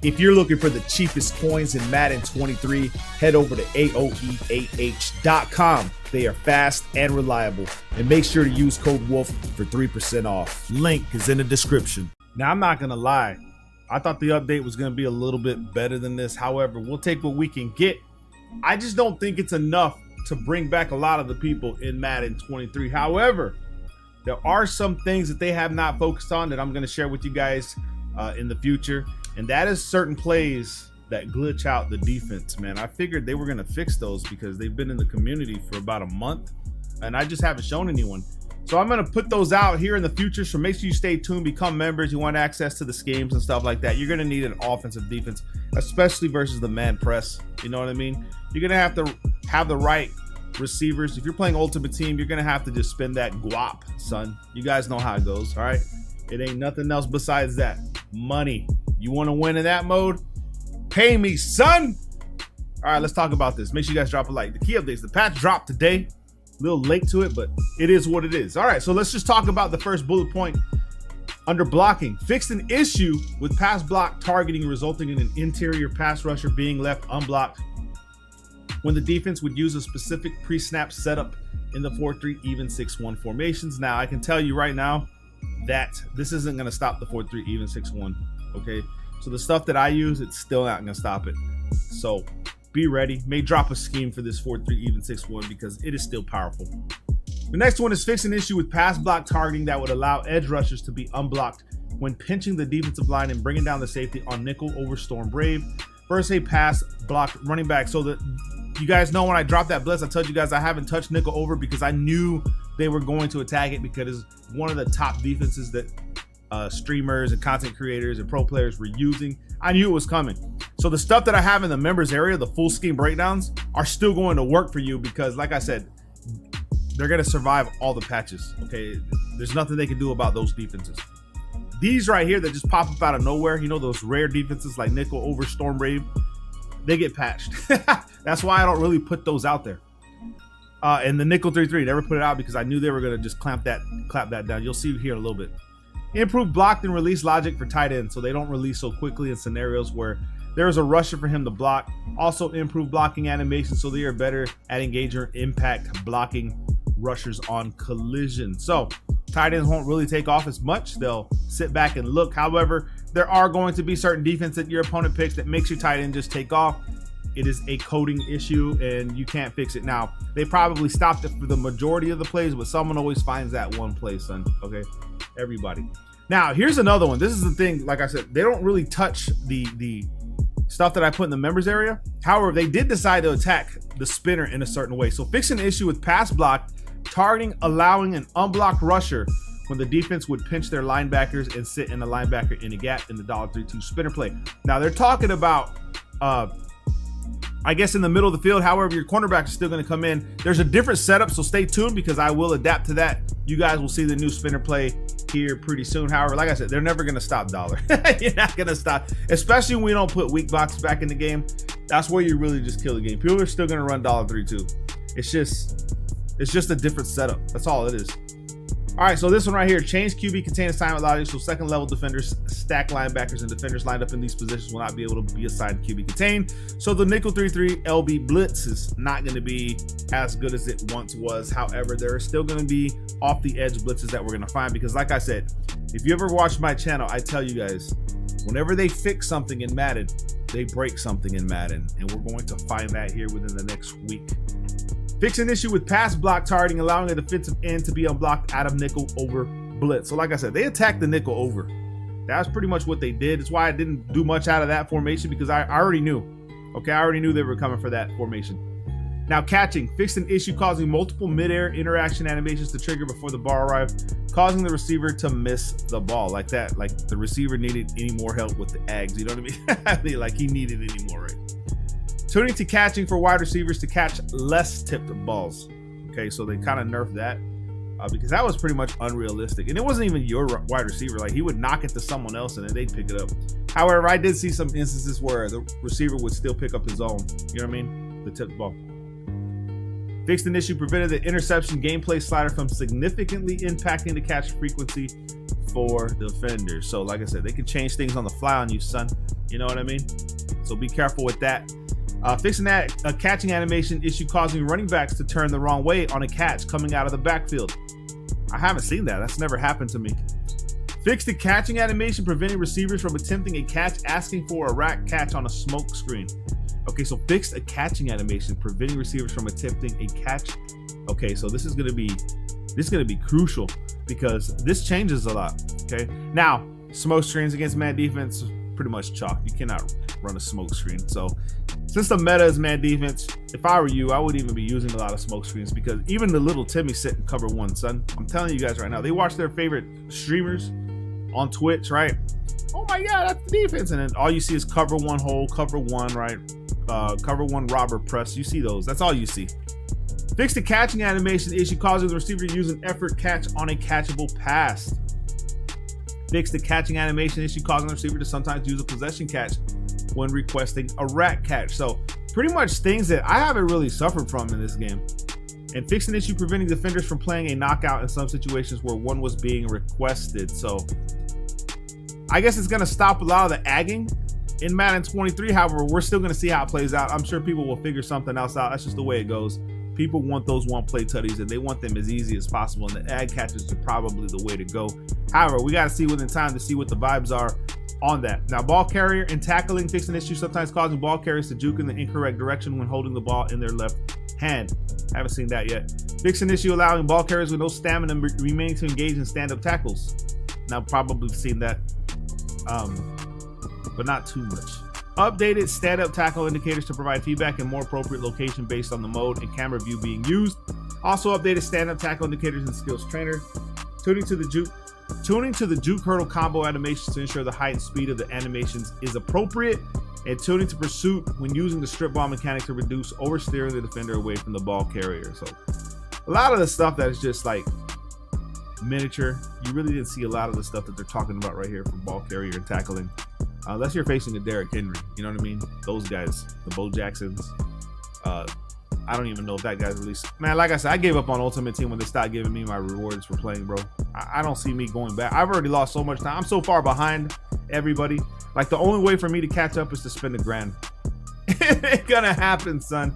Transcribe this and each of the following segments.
If you're looking for the cheapest coins in Madden 23, head over to AOEAH.com. They are fast and reliable. And make sure to use code WOLF for 3% off. Link is in the description. Now, I'm not going to lie. I thought the update was going to be a little bit better than this. However, we'll take what we can get. I just don't think it's enough to bring back a lot of the people in Madden 23. However, there are some things that they have not focused on that I'm going to share with you guys in the future. And that is certain plays that glitch out the defense, man. I figured they were going to fix those because they've been in the community for about a month and I just haven't shown anyone. So I'm going to put those out here in the future. So make sure you stay tuned, become members. You want access to the schemes and stuff like that. You're going to need an offensive defense, especially versus the man press. You know what I mean? You're going to have the right receivers. If you're playing Ultimate Team, you're going to have to just spend that guap, son. You guys know how it goes, all right? It ain't nothing else besides that. Money. You want to win in that mode? Pay me, son. All right, let's talk about this. Make sure you guys drop a like. The key updates. The patch dropped today. A little late to it, but it is what it is. All right, so let's just talk about the first bullet point. Under blocking, fixed an issue with pass block targeting resulting in an interior pass rusher being left unblocked when the defense would use a specific pre-snap setup in the 4-3 even 6-1 formations. Now, I can tell you right now that this isn't going to stop the 4-3 even 6-1. Okay, so the stuff that I use, it's still not gonna stop it. So be ready. May drop a scheme for this 4-3 even 6-1 because it is still powerful. The next one is fix an issue with pass block targeting that would allow edge rushers to be unblocked when pinching the defensive line and bringing down the safety on nickel over Storm Brave versus a pass block running back. So that you guys know, when I dropped that blitz, I told you guys I haven't touched nickel over because I knew they were going to attack it because it's one of the top defenses that streamers and content creators and pro players were using. I knew it was coming. So the stuff that I have in the members area, the full scheme breakdowns, are still going to work for you because, like I said, they're going to survive all the patches. Okay, there's nothing they can do about those defenses. These right here that just pop up out of nowhere, you know, those rare defenses like nickel over Storm Brave, they get patched. That's why I don't really put those out there. And the nickel 3-3, never put it out because I knew they were going to just clap that down. You'll see here in a little bit. Improve blocked and release logic for tight ends so they don't release so quickly in scenarios where there is a rusher for him to block. Also improve blocking animation so they are better at engaging or impact blocking rushers on collision. So tight ends won't really take off as much. They'll sit back and look. However, there are going to be certain defense that your opponent picks that makes your tight end just take off. It is a coding issue and you can't fix it. Now, they probably stopped it for the majority of the plays, but someone always finds that one play, son. Okay, everybody. Now, here's another one. This is the thing, like I said, they don't really touch the stuff that I put in the members area. However, they did decide to attack the spinner in a certain way. So fix an issue with pass block targeting, allowing an unblocked rusher when the defense would pinch their linebackers and sit in a linebacker in a gap in the $3-2 spinner play. Now, they're talking about I guess in the middle of the field. However, your cornerback is still going to come in. There's a different setup, so stay tuned because I will adapt to that. You guys will see the new spinner play here pretty soon. However, like I said, they're never going to stop dollar. You're not going to stop, especially when we don't put weak box back in the game. That's where you really just kill the game. People are still going to run $3-2. It's just a different setup. That's all it is. All right, so this one right here, change QB contain assignment logic so second level defenders, stack linebackers, and defenders lined up in these positions will not be able to be assigned QB contain. So the nickel 3-3 LB blitz is not going to be as good as it once was. However, there are still going to be off the edge blitzes that we're going to find because, like I said, if you ever watch my channel, I tell you guys, whenever they fix something in Madden, they break something in Madden, and we're going to find that here within the next week. Fix an issue with pass block targeting, allowing a defensive end to be unblocked out of nickel over blitz. So like I said, they attacked the nickel over. That's pretty much what they did. It's why I didn't do much out of that formation because I already knew. Okay, I already knew they were coming for that formation. Now catching, fixed an issue causing multiple midair interaction animations to trigger before the ball arrived, causing the receiver to miss the ball like that. Like the receiver needed any more help with the eggs. You know what I mean? I mean, like he needed any more, right? Tuning to catching for wide receivers to catch less tipped balls. Okay, so they kind of nerfed that because that was pretty much unrealistic. And it wasn't even your wide receiver. Like he would knock it to someone else and then they'd pick it up. However, I did see some instances where the receiver would still pick up his own. You know what I mean? The tipped ball. Fixed an issue prevented the interception gameplay slider from significantly impacting the catch frequency for defenders. So like I said, they can change things on the fly on you, son. You know what I mean? So be careful with that. Fixing that a catching animation issue causing running backs to turn the wrong way on a catch coming out of the backfield. I haven't seen that. That's never happened to me. Fixed the catching animation preventing receivers from attempting a catch asking for a rack catch on a smoke screen. Okay, so fixed a catching animation preventing receivers from attempting a catch. Okay, so this is gonna be crucial because this changes a lot. Okay, now smoke screens against man defense pretty much chalk. You cannot run a smoke screen. So since the meta is man defense, if I were you, I wouldn't even be using a lot of smoke screens because even the little Timmy sit in cover one, son. I'm telling you guys right now, they watch their favorite streamers on Twitch, right? Oh my God, that's the defense. And then all you see is cover one hole, cover one, right? Cover one robber press. You see those. That's all you see. Fix the catching animation issue causing the receiver to use an effort catch on a catchable pass. Fix the catching animation issue causing the receiver to sometimes use a possession catch when requesting a rack catch. So pretty much things that I haven't really suffered from in this game. And fix an issue preventing defenders from playing a knockout in some situations where one was being requested. So I guess it's going to stop a lot of the agging in Madden 23. However, we're still going to see how it plays out. I'm sure people will figure something else out. That's just the way it goes. People want those one play tutties and they want them as easy as possible. And the ag catches are probably the way to go. However, we got to see within time to see what the vibes are on that. Now, ball carrier and tackling, fixing issues sometimes causing ball carriers to juke in the incorrect direction when holding the ball in their left hand. Haven't seen that yet. Fixing issue allowing ball carriers with no stamina remaining to engage in stand-up tackles. Now, probably seen that, but not too much. Updated stand-up tackle indicators to provide feedback in more appropriate location based on the mode and camera view being used. Also updated stand-up tackle indicators in skills trainer. Tuning to the juke hurdle combo animations to ensure the height and speed of the animations is appropriate, and tuning to pursuit when using the strip ball mechanic to reduce oversteering the defender away from the ball carrier. So a lot of the stuff that is just like miniature, you really didn't see a lot of the stuff that they're talking about right here for ball carrier and tackling. Unless you're facing a Derrick Henry, you know what I mean? Those guys, the Bo Jacksons. I don't even know if that guy's released. Man, like I said, I gave up on Ultimate Team when they stopped giving me my rewards for playing, bro. I don't see me going back. I've already lost so much time. I'm so far behind everybody. Like, the only way for me to catch up is to spend $1,000. It ain't gonna happen, son.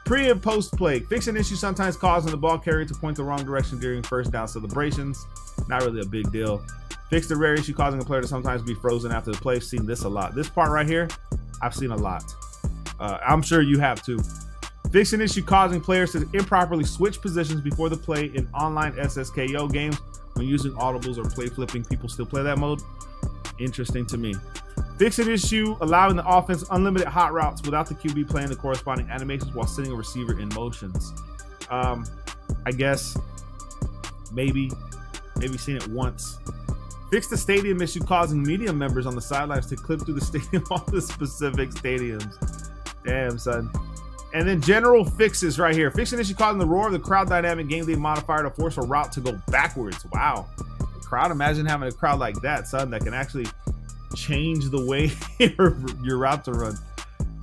Pre and post play. Fixing issues sometimes causing the ball carrier to point the wrong direction during first down celebrations. Not really a big deal. Fix the rare issue causing a player to sometimes be frozen after the play. I've seen this a lot. This part right here, I've seen a lot. I'm sure you have too. Fix an issue causing players to improperly switch positions before the play in online SSKO games when using audibles or play flipping. People still play that mode. Interesting to me. Fix an issue allowing the offense unlimited hot routes without the QB playing the corresponding animations while sending a receiver in motions. I guess maybe seen it once. Fix the stadium issue causing media members on the sidelines to clip through the stadium on the specific stadiums. Damn, son. And then general fixes right here. Fix an issue causing the roar of the crowd dynamic game day modifier to force a route to go backwards. Wow. The crowd, imagine having a crowd like that, son, that can actually change the way your route to run.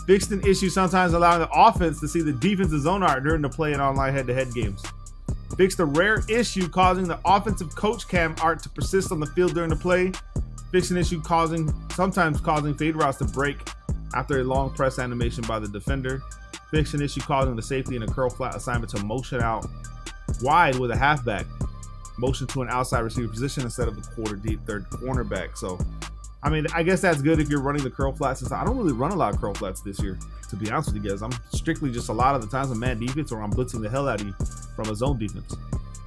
Fixed an issue sometimes allowing the offense to see the defensive zone art during the play in online head-to-head games. Fixed a rare issue causing the offensive coach cam art to persist on the field during the play. Fixed an issue sometimes causing fade routes to break after a long press animation by the defender. Fixed an issue causing the safety in a curl flat assignment to motion out wide with a halfback. Motion to an outside receiver position instead of a quarter deep third cornerback. So, I mean, I guess that's good if you're running the curl flats. I don't really run a lot of curl flats this year, to be honest with you guys. I'm strictly just a lot of the times a man defense or I'm blitzing the hell out of you from a zone defense.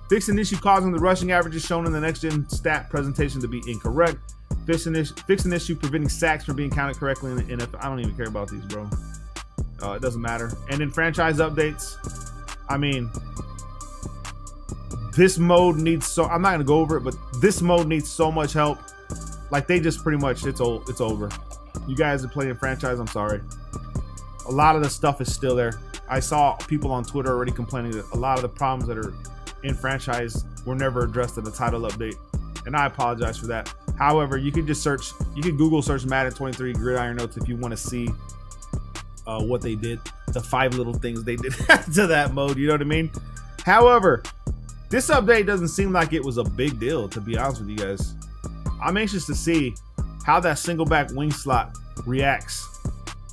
Fix an issue causing the rushing averages shown in the next gen stat presentation to be incorrect. Fix an issue preventing sacks from being counted correctly in the NFL. I don't even care about these, bro. It doesn't matter. And then franchise updates. I mean, this mode needs I'm not gonna go over it, but this mode needs so much help. Like, they just pretty much, it's over. You guys are playing franchise, I'm sorry. A lot of the stuff is still there. I saw people on Twitter already complaining that a lot of the problems that are in franchise were never addressed in the title update. And I apologize for that. However, you can Google search Madden 23 Gridiron Notes if you want to see what they did, the 5 little things they did to that mode, you know what I mean? However, this update doesn't seem like it was a big deal, to be honest with you guys. I'm anxious to see how that single back wing slot reacts,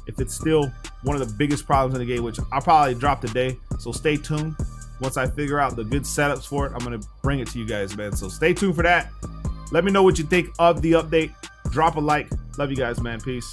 if it's still one of the biggest problems in the game, which I'll probably drop today, so stay tuned. Once I figure out the good setups for it, I'm gonna bring it to you guys, man. So stay tuned for that. Let me know what you think of the update. Drop a like. Love you guys, man. Peace.